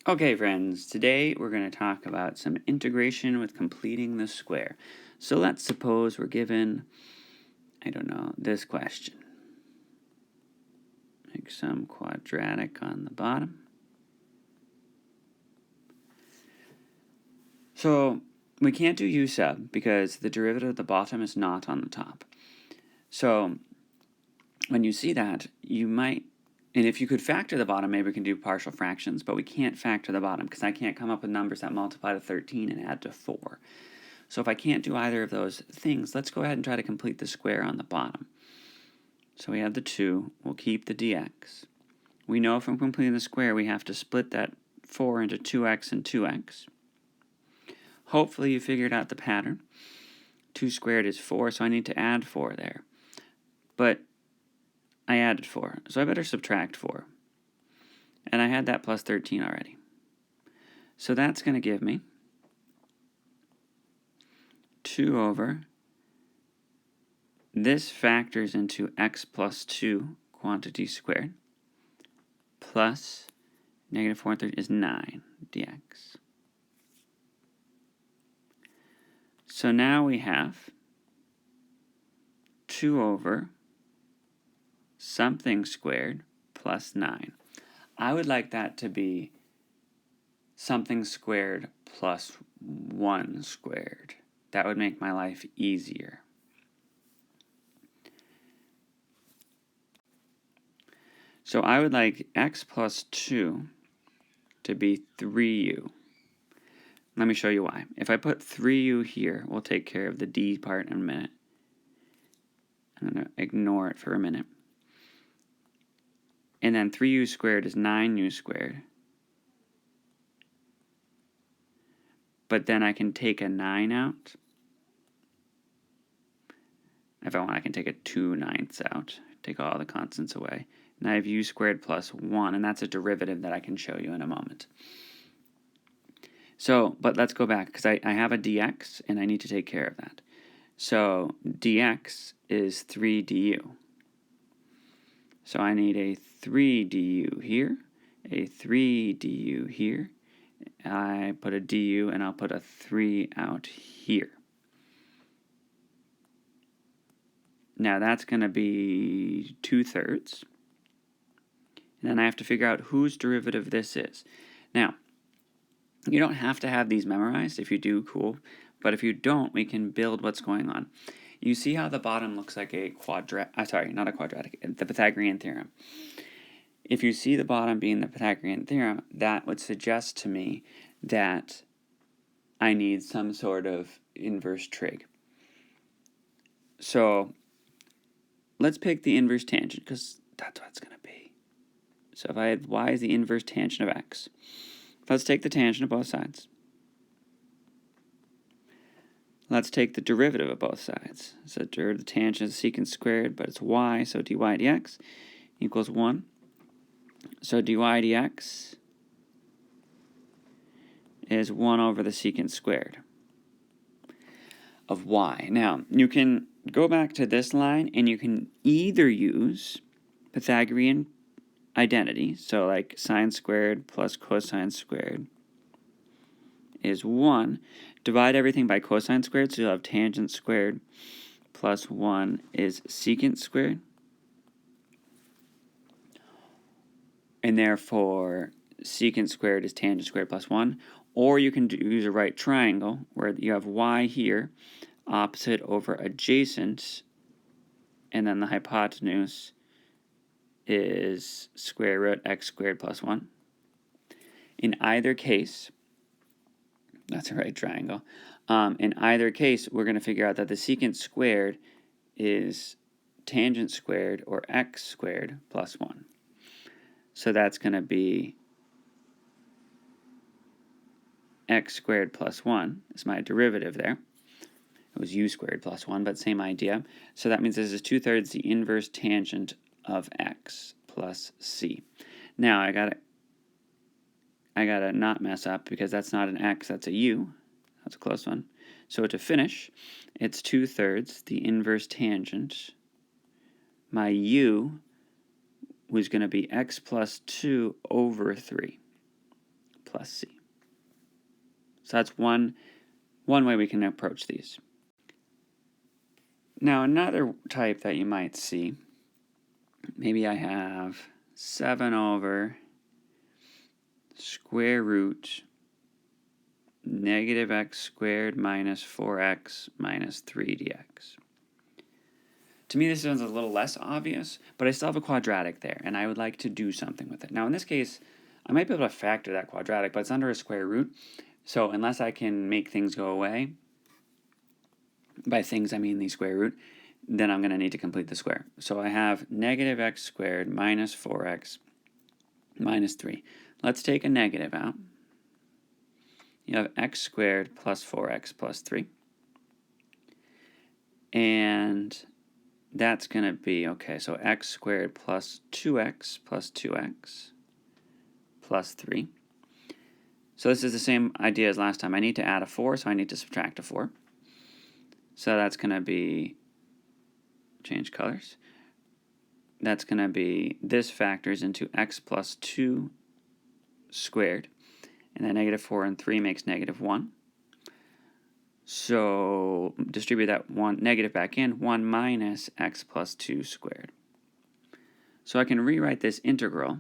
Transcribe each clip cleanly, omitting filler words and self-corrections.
Okay, friends, today we're going to talk about some integration with completing the square. So let's suppose we're given, this question. Make some quadratic on the bottom. So we can't do u sub because the derivative at the bottom is not on the top. So when you see that, you might, and if you could factor the bottom, maybe we can do partial fractions, but we can't factor the bottom because I can't come up with numbers that multiply to 13 and add to 4. So if I can't do either of those things, let's go ahead and try to complete the square on the bottom. So we have the 2, we'll keep the dx. We know from completing the square we have to split that 4 into 2x and 2x. Hopefully you figured out the pattern. 2 squared is 4, so I need to add 4 there. But I added 4, so I better subtract 4. And I had that plus 13 already. So that's going to give me 2 over, this factors into x plus 2 quantity squared, plus negative 4 and 3 is 9 dx. So now we have 2 over something squared plus 9. I would like that to be something squared plus 1 squared. That would make my life easier. So I would like x plus 2 to be 3u. Let me show you why. If I put 3u here, we'll take care of the d part in a minute. I'm going to ignore it for a minute. And then 3u squared is 9u squared. But then I can take a 9 out. If I want, I can take a 2/9 out. Take all the constants away. And I have u squared plus 1, and that's a derivative that I can show you in a moment. So, but let's go back, because I have a dx, and I need to take care of that. So dx is 3 du. So I need a 3 du here, a 3 du here. I put a du, and I'll put a 3 out here. Now that's going to be 2/3. And then I have to figure out whose derivative this is. Now, you don't have to have these memorized. If you do, cool. But if you don't, we can build what's going on. You see how the bottom looks like a not a quadratic, the Pythagorean theorem. If you see the bottom being the Pythagorean theorem, that would suggest to me that I need some sort of inverse trig. So let's pick the inverse tangent, because that's what it's going to be. So if I had y is the inverse tangent of x, let's take the tangent of both sides. Let's take the derivative of both sides. So the tangent is secant squared, but it's y, so dy dx equals 1. So dy dx is 1 over the secant squared of y. Now, you can go back to this line, and you can either use Pythagorean identity, so like sine squared plus cosine squared is 1. Divide everything by cosine squared, so you'll have tangent squared plus 1 is secant squared. And therefore, secant squared is tangent squared plus 1. Or you can use a right triangle, where you have y here, opposite over adjacent, and then the hypotenuse is square root x squared plus 1. In either case, that's a right triangle. In either case, we're going to figure out that the secant squared is tangent squared, or x squared, plus 1. So that's going to be x squared plus 1 is my derivative there. It was u squared plus 1, but same idea. So that means this is 2/3 the inverse tangent of x plus c. Now I gotta not mess up, because that's not an x, that's a u. That's a close one. So to finish, it's 2/3 the inverse tangent. My u was going to be x plus 2 over 3 plus c. So that's one way we can approach these. Now another type that you might see, maybe I have 7 over square root negative x squared minus 4x minus 3 dx. To me, this sounds a little less obvious, but I still have a quadratic there, and I would like to do something with it. Now, in this case, I might be able to factor that quadratic, but it's under a square root, so unless I can make things go away, by things I mean the square root, then I'm going to need to complete the square. So I have negative x squared minus 4x minus 3. Let's take a negative out. You have x squared plus 4x plus 3. And that's going to be, okay, so x squared plus 2x plus 2x plus 3. So this is the same idea as last time. I need to add a 4, so I need to subtract a 4. So that's going to be, change colors. That's going to be, this factors into x plus 2 squared. And then negative 4 and 3 makes negative 1. So distribute that negative back in, 1 minus x plus 2 squared. So I can rewrite this integral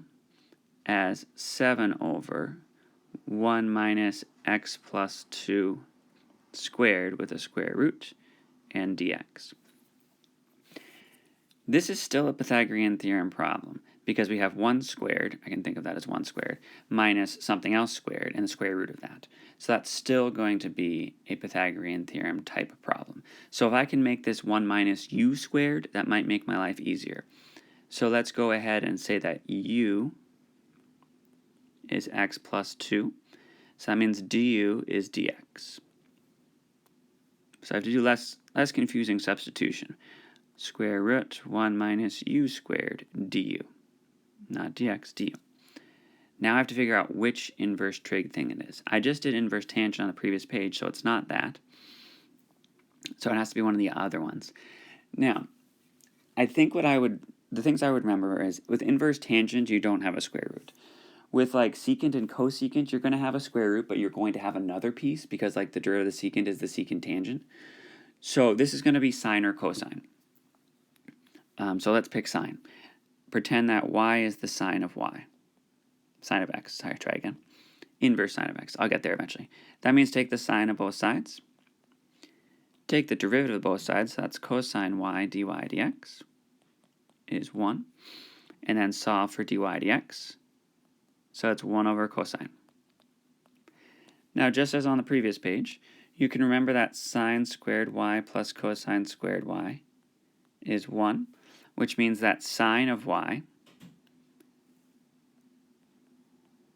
as 7 over 1 minus x plus 2 squared with a square root and dx. This is still a Pythagorean theorem problem because we have 1 squared, I can think of that as 1 squared, minus something else squared and the square root of that. So that's still going to be a Pythagorean theorem type of problem. So if I can make this 1 minus u squared, that might make my life easier. So let's go ahead and say that u is x plus 2. So that means du is dx. So I have to do less confusing substitution. Square root 1 minus u squared du. Not dx, du. Now I have to figure out which inverse trig thing it is. I just did inverse tangent on the previous page, so it's not that. So it has to be one of the other ones. Now, I think the things I would remember is with inverse tangent, you don't have a square root. With like secant and cosecant, you're going to have a square root, but you're going to have another piece because like the derivative of the secant is the secant tangent. So this is going to be sine or cosine. So let's pick sine. Pretend that y is the sine of y. Sine of x. Sorry, try again. Inverse sine of x. I'll get there eventually. That means take the sine of both sides. Take the derivative of both sides. So that's cosine y dy dx is 1. And then solve for dy dx. So it's 1 over cosine. Now, just as on the previous page, you can remember that sine squared y plus cosine squared y is 1, which means that sine of y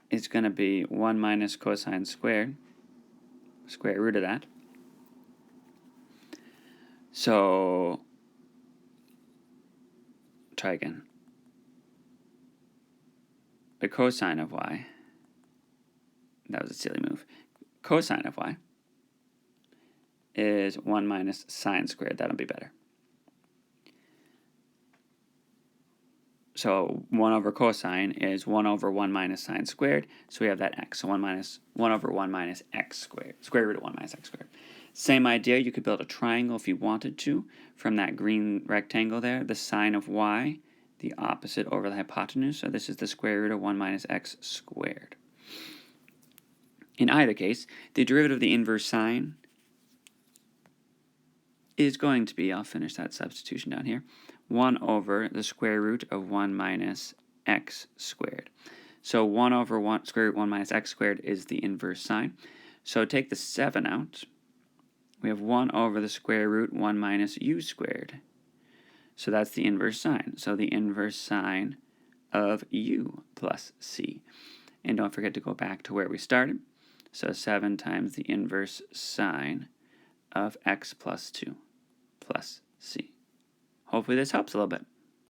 is going to be 1 minus cosine squared, square root of that. So, try again. The cosine of y, that was a silly move, cosine of y is 1 minus sine squared. That'll be better. So 1 over cosine is 1 over 1 minus sine squared. So we have that x. So 1 over 1 minus x squared. Square root of 1 minus x squared. Same idea. You could build a triangle if you wanted to from that green rectangle there. The sine of y, the opposite over the hypotenuse. So this is the square root of 1 minus x squared. In either case, the derivative of the inverse sine is going to be, I'll finish that substitution down here, 1 over the square root of 1 minus x squared. So 1 over square root 1 minus x squared is the inverse sine. So take the 7 out. We have 1 over the square root 1 minus u squared. So that's the inverse sine. So the inverse sine of u plus c. And don't forget to go back to where we started. So 7 times the inverse sine of x plus 2 plus c. Hopefully this helps a little bit.